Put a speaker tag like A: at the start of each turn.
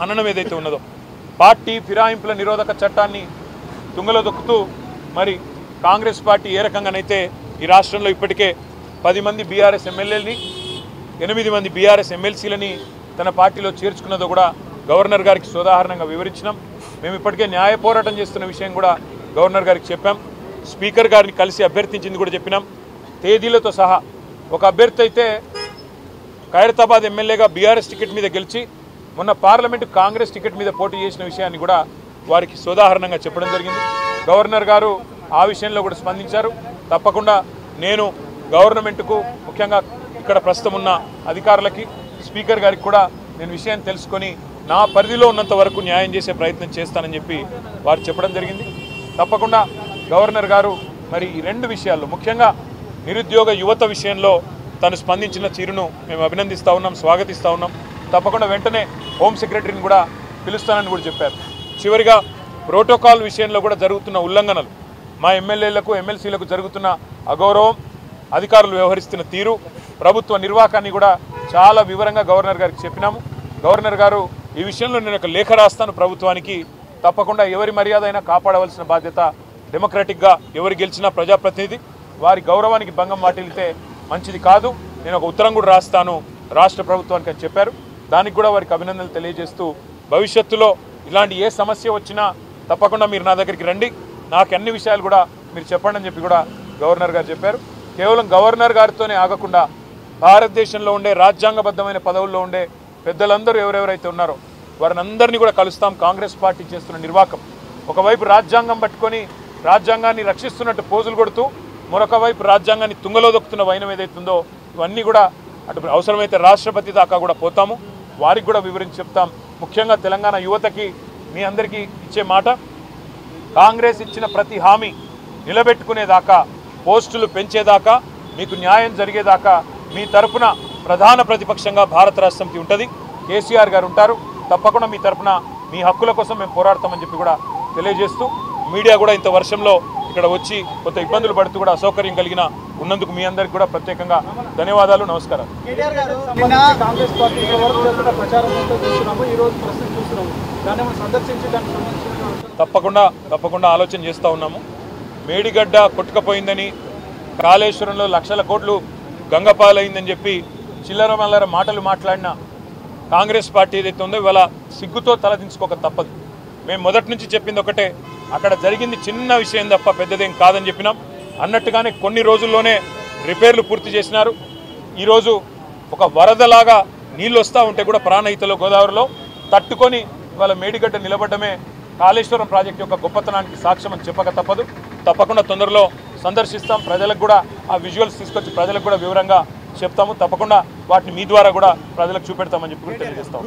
A: హననం ఏదైతే ఉన్నదో పార్టీ ఫిరాయింపుల నిరోధక చట్టాన్ని తుంగలో దొక్కుతూ మరి కాంగ్రెస్ పార్టీ ఏ రకంగానైతే ఈ రాష్ట్రంలో ఇప్పటికే 10 మంది బీఆర్ఎస్ ఎమ్మెల్యేలని 8 మంది బీఆర్ఎస్ ఎమ్మెల్సీలని తన పార్టీలో చేర్చుకున్నదో కూడా గవర్నర్ గారికి సోదాహరణంగా వివరించినాం. మేము ఇప్పటికే న్యాయ పోరాటం చేస్తున్న విషయం కూడా గవర్నర్ గారికి చెప్పాం. స్పీకర్ గారిని కలిసి అభ్యర్థించింది కూడా చెప్పినాం. తేదీలతో సహా ఒక అభ్యర్థి అయితే ఖైరతాబాద్ ఎమ్మెల్యేగా బీఆర్ఎస్ టికెట్ మీద గెలిచి మొన్న పార్లమెంటు కాంగ్రెస్ టికెట్ మీద పోటీ చేసిన విషయాన్ని కూడా వారికి సోదాహరణంగా చెప్పడం జరిగింది. గవర్నర్ గారు ఆ విషయంలో కూడా స్పందించారు. తప్పకుండా నేను గవర్నమెంట్కు ముఖ్యంగా ఇక్కడ ప్రస్తుతం ఉన్న అధికారులకి స్పీకర్ గారికి కూడా నేను విషయాన్ని తెలుసుకొని నా పరిధిలో ఉన్నంత వరకు న్యాయం చేసే ప్రయత్నం చేస్తానని చెప్పి వారు చెప్పడం జరిగింది. తప్పకుండా గవర్నర్ గారు మరి ఈ 2 విషయాల్లో ముఖ్యంగా నిరుద్యోగ యువత విషయంలో తను స్పందించిన తీరును మేము అభినందిస్తూ ఉన్నాం, స్వాగతిస్తూ ఉన్నాం. తప్పకుండా వెంటనే హోమ్ సెక్రటరీని కూడా పిలుస్తానని కూడా చెప్పారు. చివరిగా ప్రోటోకాల్ విషయంలో కూడా జరుగుతున్న ఉల్లంఘనలు, మా ఎమ్మెల్యేలకు ఎమ్మెల్సీలకు జరుగుతున్న అగౌరవం, అధికారులు వ్యవహరిస్తున్న తీరు, ప్రభుత్వ నిర్వాహకాన్ని కూడా చాలా వివరంగా గవర్నర్ గారికి చెప్పినాము. గవర్నర్ గారు ఈ విషయంలో నేను ఒక లేఖ రాస్తాను ప్రభుత్వానికి. తప్పకుండా ఎవరి మర్యాద అయినా కాపాడవలసిన బాధ్యత డెమోక్రాటిక్గా ఎవరు గెలిచినా ప్రజాప్రతినిధి, వారి గౌరవానికి భంగం వాటిల్లితే మంచిది కాదు. నేను ఒక ఉత్తరం కూడా రాస్తాను రాష్ట్ర ప్రభుత్వానికి అని చెప్పారు. దానికి కూడా వారికి అభినందనలు తెలియజేస్తూ భవిష్యత్తులో ఇలాంటి ఏ సమస్య వచ్చినా తప్పకుండా మీరు నా దగ్గరికి రండి, నాకు అన్ని విషయాలు కూడా మీరు చెప్పండి అని చెప్పి కూడా గవర్నర్ గారు చెప్పారు. కేవలం గవర్నర్ గారితోనే ఆగకుండా భారతదేశంలో ఉండే రాజ్యాంగబద్ధమైన పదవుల్లో ఉండే పెద్దలందరూ ఎవరెవరైతే ఉన్నారో వారిని అందరినీ కూడా కలుస్తాం. కాంగ్రెస్ పార్టీ చేస్తున్న నిర్వాకం, ఒకవైపు రాజ్యాంగం పట్టుకొని రాజ్యాంగాన్ని రక్షిస్తున్నట్టు పోజులు కొడుతూ మరొక వైపు రాజ్యాంగాన్ని తుంగలో దొక్కుతున్న వైనం ఏదైతుందో ఇవన్నీ కూడా అటు అవసరమైతే రాష్ట్రపతి దాకా కూడా పోతాము, వారికి కూడా వివరించి చెప్తాం. ముఖ్యంగా తెలంగాణ యువతకి మీ అందరికీ ఇచ్చే మాట, కాంగ్రెస్ ఇచ్చిన ప్రతి హామీ నిలబెట్టుకునేదాకా, పోస్టులు పెంచేదాకా, మీకు న్యాయం జరిగేదాకా మీ తరపున ప్రధాన ప్రతిపక్షంగా భారత రాష్ట్రంకి ఉంటుంది, కేసీఆర్ గారు ఉంటారు. తప్పకుండా మీ తరపున మీ హక్కుల కోసం మేము పోరాడతామని చెప్పి కూడా తెలియజేస్తూ, మీడియా కూడా ఇంత వర్షంలో ఇక్కడ వచ్చి కొంత ఇబ్బందులు పడుతూ కూడా అసౌకర్యం కలిగిన ఉన్నందుకు మీ అందరికీ కూడా ప్రత్యేకంగా ధన్యవాదాలు, నమస్కారం. తప్పకుండా ఆలోచన చేస్తూ ఉన్నాము. మేడిగడ్డ కొట్టుకపోయిందని, కాళేశ్వరంలో లక్షల కోట్లు గంగపాలైందని చెప్పి చిల్లర మల్లర మాటలు మాట్లాడిన కాంగ్రెస్ పార్టీ ఏదైతే ఉందో ఇవాళ సిగ్గుతో తలదించుకోక తప్పదు. మేము మొదటి నుంచి చెప్పింది ఒకటే, అక్కడ జరిగింది చిన్న విషయం తప్ప పెద్దదేం కాదని చెప్పినాం. అన్నట్టుగానే కొన్ని రోజుల్లోనే రిపేర్లు పూర్తి చేసినారు. ఈరోజు ఒక వరదలాగా నీళ్ళు వస్తూ ఉంటే కూడా ప్రాణహితలో గోదావరిలో తట్టుకొని ఇవాళ మేడిగడ్డ నిలబడ్డమే కాళేశ్వరం ప్రాజెక్టు యొక్క గొప్పతనానికి సాక్ష్యం అని చెప్పక తప్పదు. తప్పకుండా తొందరలో సందర్శిస్తాం, ప్రజలకు కూడా ఆ విజువల్స్ తీసుకొచ్చి ప్రజలకు కూడా వివరంగా చెప్తాము. తప్పకుండా వాటిని మీ ద్వారా కూడా ప్రజలకు చూపెడతామని చెప్పి తెలియజేస్తాం.